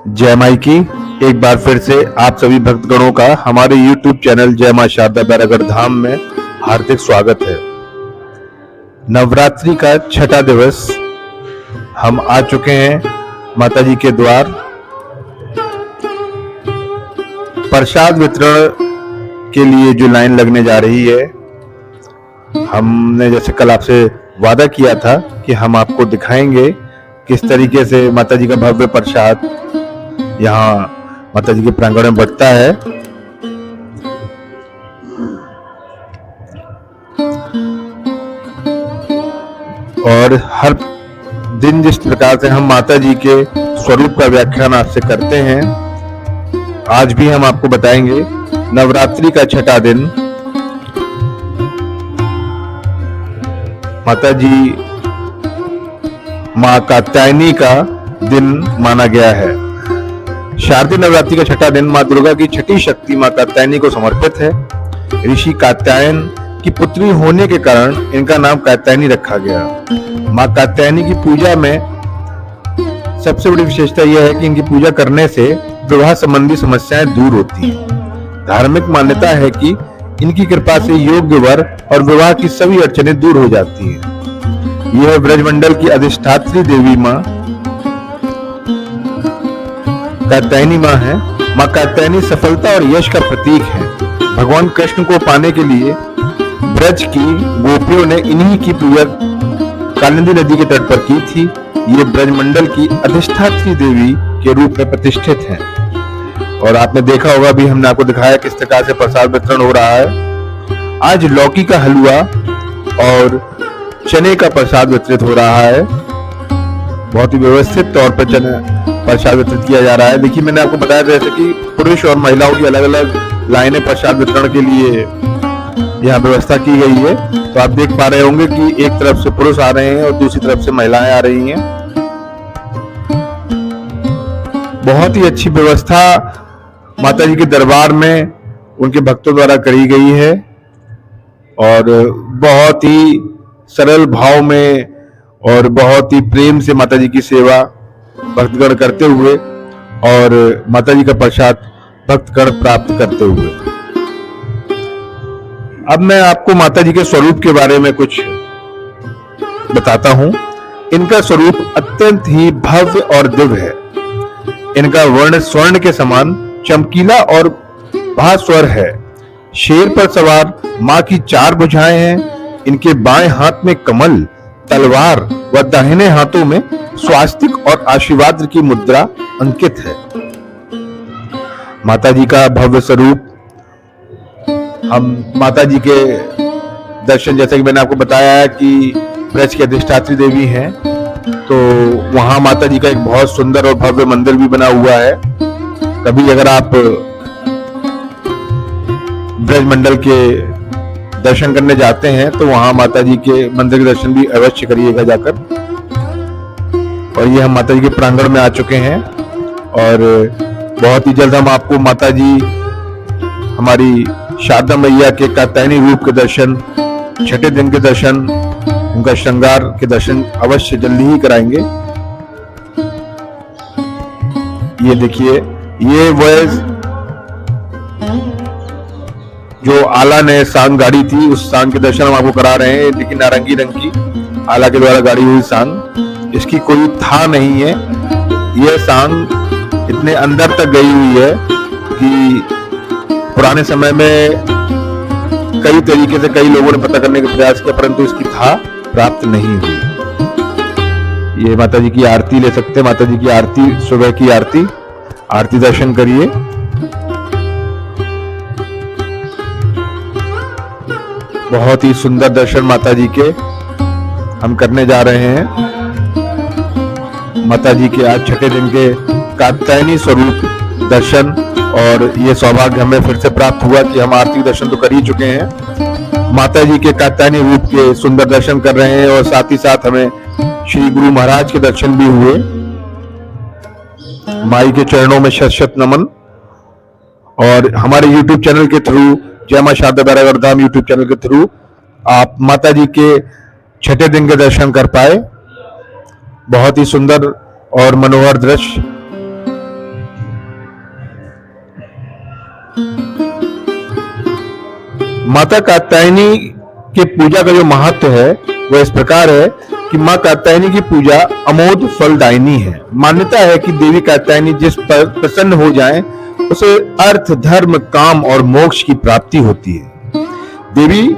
जय माई की। एक बार फिर से आप सभी भक्तगणों का हमारे YouTube चैनल जय मां शारदा बैरागढ़ धाम में हार्दिक स्वागत है। नवरात्रि का छठा दिवस हम आ चुके हैं माता जी के द्वार। प्रसाद वितरण के लिए जो लाइन लगने जा रही है, हमने जैसे कल आपसे वादा किया था कि हम आपको दिखाएंगे किस तरीके से माता जी का भव्य प्रसाद यहाँ माता जी के प्रांगण में बंटता है। और हर दिन जिस प्रकार से हम माता जी के स्वरूप का व्याख्यान आपसे करते हैं, आज भी हम आपको बताएंगे नवरात्रि का छठा दिन माता जी मां कात्यायनी का दिन माना गया है। शारदीय नवरात्रि का छठा दिन मां दुर्गा की छठी शक्ति मां कात्यायनी को समर्पित है। ऋषि कात्यायन की पुत्री होने के कारण इनका नाम कात्यायनी रखा गया। मां कात्यायनी की पूजा में सबसे बड़ी विशेषता यह है कि इनकी पूजा करने से विवाह संबंधी समस्याएं दूर होती हैं। धार्मिक मान्यता है कि इनकी कृपा से योग्य वर और विवाह की सभी अड़चनें दूर हो जाती हैं। यह ब्रजमंडल की अधिष्ठात्री देवी मां कात्यायनी मां है। मां कात्यायनी सफलता और यश का प्रतीक है। भगवान कृष्ण को पाने के लिए ब्रज की गोपियों ने इन्हीं की पूजा कालिंदी नदी के तट पर की थी। ये ब्रजमंडल की अधिष्ठात्री देवी के रूप में प्रतिष्ठित हैं। और आपने देखा होगा, भी हमने आपको दिखाया किस प्रकार से प्रसाद वितरण हो रहा है। आज लौकी का हलवा और चने का प्रसाद वितरित हो रहा है। बहुत ही व्यवस्थित तौर पर चने प्रसाद वितरित किया जा रहा है। देखिए, मैंने आपको बताया जैसे कि पुरुष और महिलाओं की अलग अलग लाइनें प्रसाद वितरण के लिए यहाँ व्यवस्था की गई है। तो आप देख पा रहे होंगे कि एक तरफ से पुरुष आ रहे हैं और दूसरी तरफ से महिलाएं आ रही हैं। बहुत ही अच्छी व्यवस्था माता जी के दरबार में उनके भक्तों द्वारा करी गई है और बहुत ही सरल भाव में और बहुत ही प्रेम से माता जी की सेवा भक्तगण करते हुए और माता जी का प्रसाद भक्तगण प्राप्त करते हुए। अब मैं आपको माता जी के स्वरूप के बारे में कुछ बताता हूं। इनका स्वरूप अत्यंत ही भव्य और दिव्य है। इनका वर्ण स्वर्ण के समान चमकीला और भास्वर है। शेर पर सवार मां की 4 भुजाएं हैं। इनके बाएं हाथ में कमल, तलवार व दाहिने हाथों में स्वास्तिक और आशीर्वाद की मुद्रा अंकित है। माता जी का भव्य स्वरूप, हम माता जी के दर्शन, जैसे कि मैंने आपको बताया है कि ब्रज की अधिष्ठात्री देवी हैं, तो वहां माता जी का एक बहुत सुंदर और भव्य मंदिर भी बना हुआ है। कभी अगर आप ब्रज मंडल के दर्शन करने जाते हैं तो वहां माता जी के मंदिर के दर्शन भी अवश्य करिएगा जाकर। और ये हम माता जी के प्रांगण में आ चुके हैं और बहुत ही जल्द हम आपको माता जी हमारी शारदा मैया के कात्यायनी रूप के दर्शन, छठे दिन के दर्शन, उनका श्रृंगार के दर्शन अवश्य जल्दी ही कराएंगे। ये देखिए, ये वह जो आला ने सांग गाड़ी थी, उस सांग के दर्शन हम आपको करा रहे हैं। लेकिन नारंगी रंग की आला के द्वारा गाड़ी हुई सांग, इसकी कोई था नहीं है। यह सांग इतने अंदर तक गई हुई है कि पुराने समय में कई तरीके से कई लोगों ने पता करने का प्रयास किया, परंतु इसकी था प्राप्त नहीं हुई। ये माता जी की आरती ले सकते हैं। माता जी की आरती, सुबह की आरती दर्शन करिए। बहुत ही सुंदर दर्शन माता जी के हम करने जा रहे हैं। माता जी के आज छठे दिन के कात्यायनी स्वरूप दर्शन, और ये सौभाग्य हमें फिर से प्राप्त हुआ कि हम आरती दर्शन तो कर ही चुके हैं, माता जी के कात्यायनी रूप के सुंदर दर्शन कर रहे हैं और साथ ही साथ हमें श्री गुरु महाराज के दर्शन भी हुए। माई के चरणों में शत शत नमन। और हमारे YouTube चैनल के थ्रू, जय मां शारदा बैरागढ़ धाम YouTube चैनल के थ्रू आप माता जी के छठे दिन के दर्शन कर पाए। बहुत ही सुंदर और मनोहर दृश्य माता कात्यायनी के पूजा का जो महत्व है वह इस प्रकार है कि माँ कात्यायनी की पूजा अमोघ फलदायिनी है। मान्यता है कि देवी कात्यायनी जिस पर प्रसन्न हो जाए उसे अर्थ, धर्म, काम और मोक्ष की प्राप्ति होती है। देवी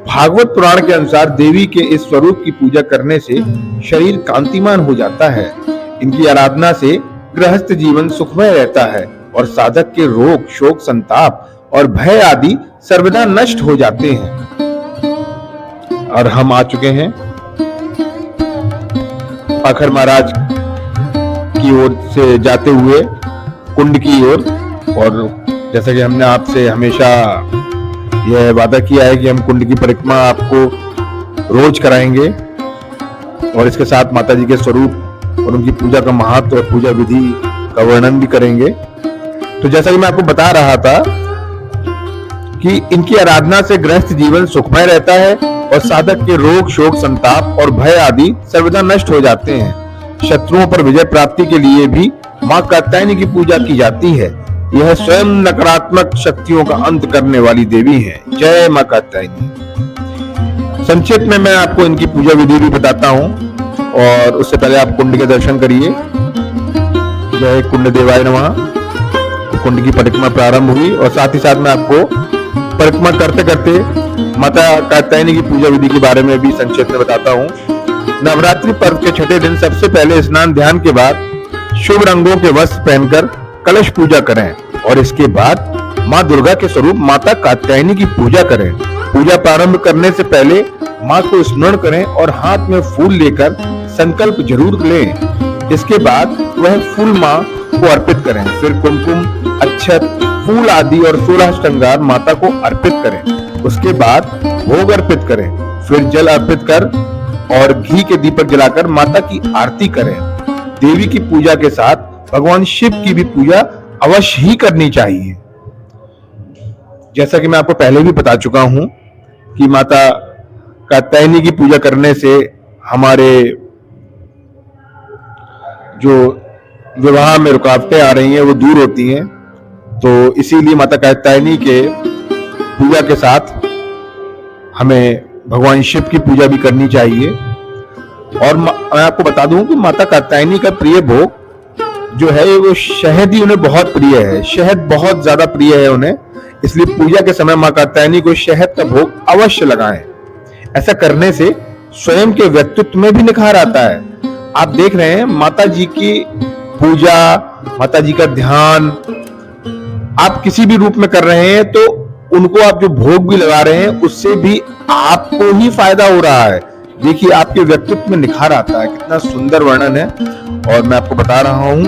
भागवत पुराण के अनुसार देवी के इस स्वरूप की पूजा करने से शरीर कांतिमान हो जाता है। इनकी आराधना से गृहस्थ जीवन सुखमय रहता है और साधक के रोग, शोक, संताप और भय आदि सर्वदा नष्ट हो जाते हैं। और हम आ चुके हैं पाखर महाराज की ओर से जाते हुए कुंड की ओर। और जैसा कि हमने आपसे हमेशा यह वादा किया है कि हम कुंड की परिक्रमा आपको रोज कराएंगे और इसके साथ माता जी के स्वरूप और उनकी पूजा का महत्व और पूजा विधि का वर्णन भी करेंगे। तो जैसा कि मैं आपको बता रहा था कि इनकी आराधना से गृहस्थ जीवन सुखमय रहता है और साधक के रोग, शोक, संताप और भय आदि सर्वदा नष्ट हो जाते हैं। शत्रुओं पर विजय प्राप्ति के लिए भी माँ कात्यायनी की पूजा की जाती है। यह स्वयं नकारात्मक शक्तियों का अंत करने वाली देवी है। जय माँ कात्यायनी। संक्षेप में मैं आपको इनकी पूजा विधि भी बताता हूँ और उससे पहले आप कुंड के दर्शन करिए। जय कुंड देवाय नमः। कुंड की परिक्रमा प्रारंभ हुई और साथ ही साथ मैं आपको परिक्रमा करते करते माता कात्यायनी की पूजा विधि के बारे में भी संक्षेप में बताता हूँ। नवरात्रि पर्व के छठे दिन सबसे पहले स्नान ध्यान के बाद शुभ रंगों के वस्त्र पहनकर कलश पूजा करें और इसके बाद माँ दुर्गा के स्वरूप माता कात्यायनी की पूजा करें। पूजा प्रारंभ करने से पहले माँ को स्मरण करें और हाथ में फूल लेकर संकल्प जरूर लें। इसके बाद वह फूल माँ को अर्पित करें। फिर कुमकुम, अक्षत, फूल आदि और 16 श्रृंगार माता को अर्पित करें। उसके बाद भोग अर्पित करें। फिर जल अर्पित कर और घी के दीपक जलाकर माता की आरती करें। देवी की पूजा के साथ भगवान शिव की भी पूजा अवश्य ही करनी चाहिए। जैसा कि मैं आपको पहले भी बता चुका हूं कि माता कात्यायनी की पूजा करने से हमारे जो विवाह में रुकावटें आ रही हैं वो दूर होती हैं। तो इसीलिए माता कात्यायनी के पूजा के साथ हमें भगवान शिव की पूजा भी करनी चाहिए। और मैं आपको बता दूं कि माता कात्यायनी का प्रिय भोग जो है वो शहद ही उन्हें बहुत प्रिय है। शहद बहुत ज्यादा प्रिय है उन्हें, इसलिए पूजा के समय माँ कात्यायनी को शहद का भोग अवश्य लगाएं। ऐसा करने से स्वयं के व्यक्तित्व में भी निखार आता है। आप देख रहे हैं माता जी की पूजा, माता जी का ध्यान आप किसी भी रूप में कर रहे हैं तो उनको आप जो भोग भी लगा रहे हैं उससे भी आपको ही फायदा हो रहा है। देखिए आपके व्यक्तित्व में निखार आता है। कितना सुंदर वर्णन है। और मैं आपको बता रहा हूँ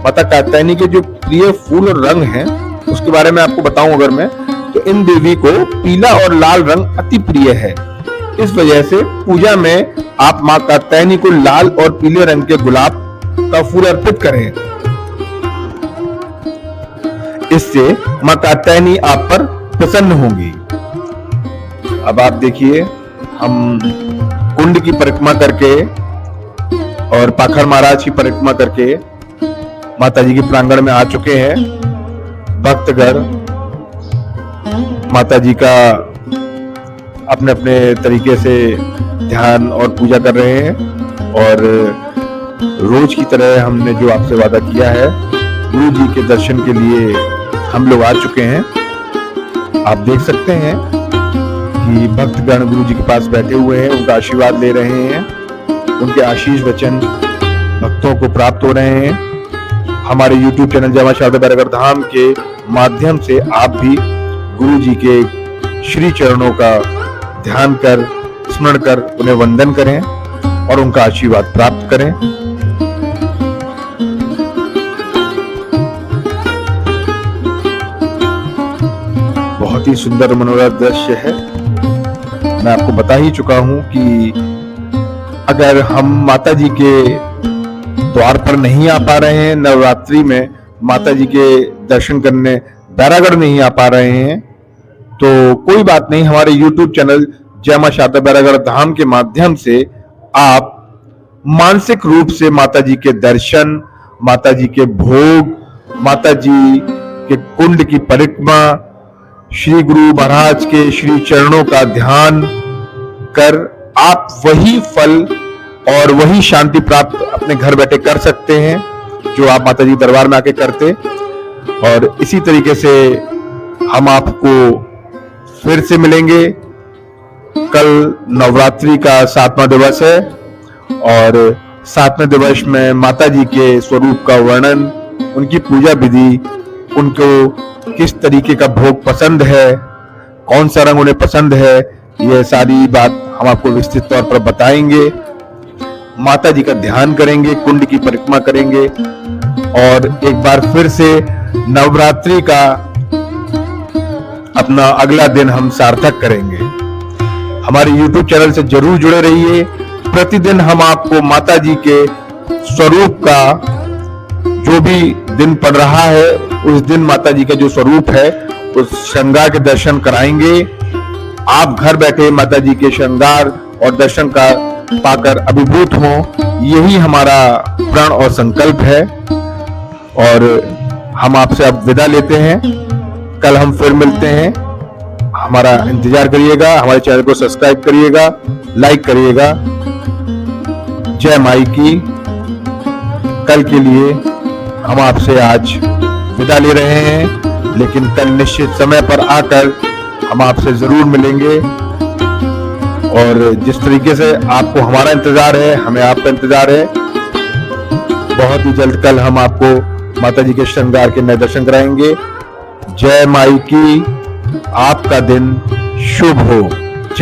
माता कात्यायनी के जो प्रिय फूल और रंग हैं उसके बारे में आपको बताऊं अगर मैं, तो इन देवी को पीला और लाल रंग अति प्रिय है। इस वजह से पूजा में आप माँ कात्यायनी को लाल और पीले रंग के गुलाब का फूल अर्पित करें। इससे माँ कात्यायनी आप पर प्रसन्न होंगी। अब आप देखिए हम कुंड की परिक्रमा करके और पाखर महाराज की परिक्रमा करके माता जी के प्रांगण में आ चुके हैं। भक्तगण माता जी का अपने अपने तरीके से ध्यान और पूजा कर रहे हैं। और रोज की तरह हमने जो आपसे वादा किया है, गुरु जी के दर्शन के लिए हम लोग आ चुके हैं। आप देख सकते हैं कि भक्तगण गुरु जी के पास बैठे हुए हैं, उनका आशीर्वाद ले रहे हैं। उनके आशीष वचन भक्तों को प्राप्त हो रहे हैं। हमारे YouTube चैनल जय मां शारदा बैरागढ़ धाम के माध्यम से आप भी गुरु जी के श्री चरणों का ध्यान कर, स्मरण कर उन्हें वंदन करें और उनका आशीर्वाद प्राप्त करें। बहुत ही सुंदर मनोरम दृश्य है। मैं आपको बता ही चुका हूं कि अगर हम माता जी के द्वार पर नहीं आ पा रहे हैं, नवरात्रि में माता जी के दर्शन करने बैरागढ़ नहीं आ पा रहे हैं, तो कोई बात नहीं। हमारे YouTube चैनल जय मां शारदा बैरागढ़ धाम के माध्यम से आप मानसिक रूप से माता जी के दर्शन, माता जी के भोग, माता जी के कुंड की परिक्रमा, श्री गुरु महाराज के श्री चरणों का ध्यान कर आप वही फल और वही शांति प्राप्त अपने घर बैठे कर सकते हैं जो आप माता जी दरबार में आके करते। और इसी तरीके से हम आपको फिर से मिलेंगे। कल नवरात्रि का 7वां दिवस है और 7वें दिवस में माता जी के स्वरूप का वर्णन, उनकी पूजा विधि, उनको किस तरीके का भोग पसंद है, कौन सा रंग उन्हें पसंद है, यह सारी बात हम आपको विस्तृत तौर पर बताएंगे। माता जी का ध्यान करेंगे, कुंड की परिक्रमा करेंगे और एक बार फिर से नवरात्रि का अपना अगला दिन हम सार्थक करेंगे। हमारे YouTube चैनल से जरूर जुड़े रहिए। प्रतिदिन हम आपको माता जी के स्वरूप का, जो भी दिन पड़ रहा है उस दिन माता जी का जो स्वरूप है उस श्रृंगार के दर्शन कराएंगे। आप घर बैठे माता जी के श्रृंगार और दर्शन का पाकर अभिभूत हों, यही हमारा प्रण और संकल्प है। और हम आपसे अब विदा लेते हैं। कल हम फिर मिलते हैं। हमारा इंतजार करिएगा, हमारे चैनल को सब्सक्राइब करिएगा, लाइक करिएगा। जय माई की। कल के लिए हम आपसे आज विदा ले रहे हैं, लेकिन कल निश्चित समय पर आकर हम आपसे जरूर मिलेंगे। और जिस तरीके से आपको हमारा इंतजार है, हमें आपका इंतजार है। बहुत ही जल्द कल हम आपको माता जी के श्रृंगार के नए दर्शन कराएंगे। जय माई की। आपका दिन शुभ हो।